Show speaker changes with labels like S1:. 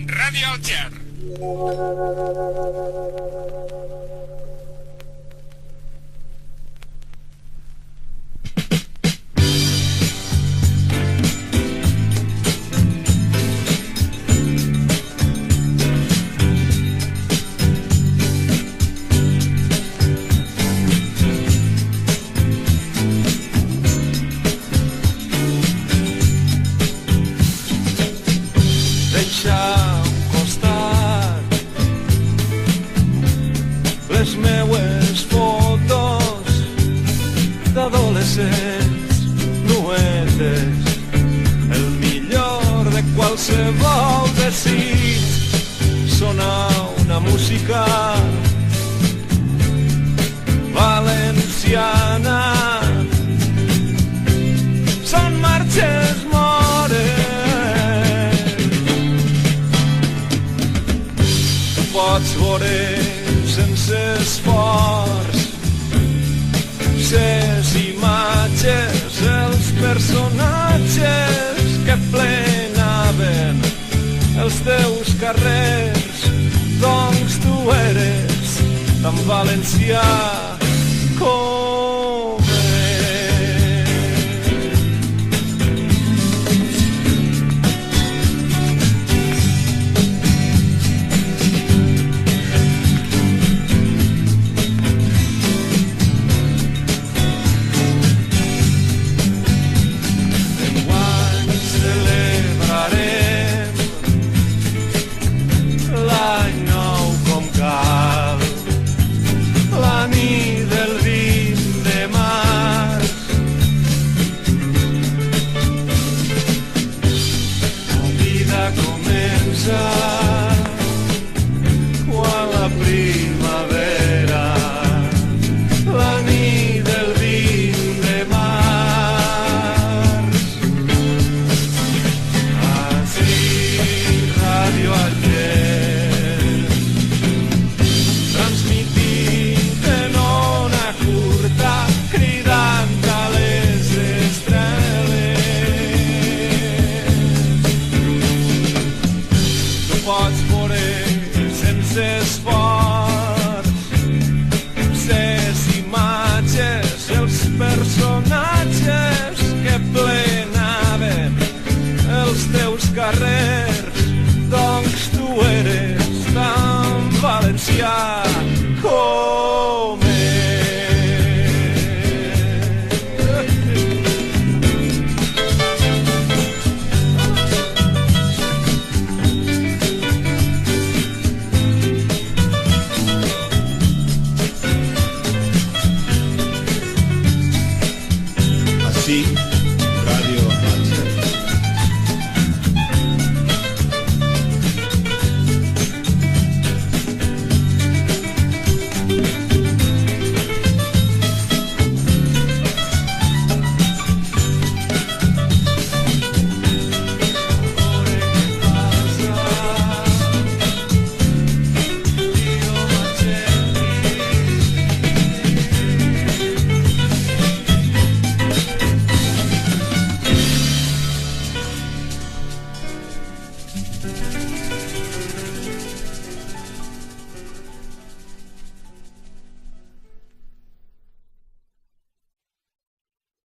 S1: Radio Ger.
S2: Qualsevol desig sona una música valenciana. Són marxes mores, pots veure sense esforç ses imatges, els personatges que plenaven els teus carrers. Doncs tu eres tan valencià com quan la primavera, la nit del 20 de març. Així Radio Ger, transmitint en ona curta, cridant a les estrelles. Tu pots veure sense esforç ses imatges, els personatges que plenaven els teus carrers. Doncs tu eres tan valencià com
S3: Sí, Radio Ger.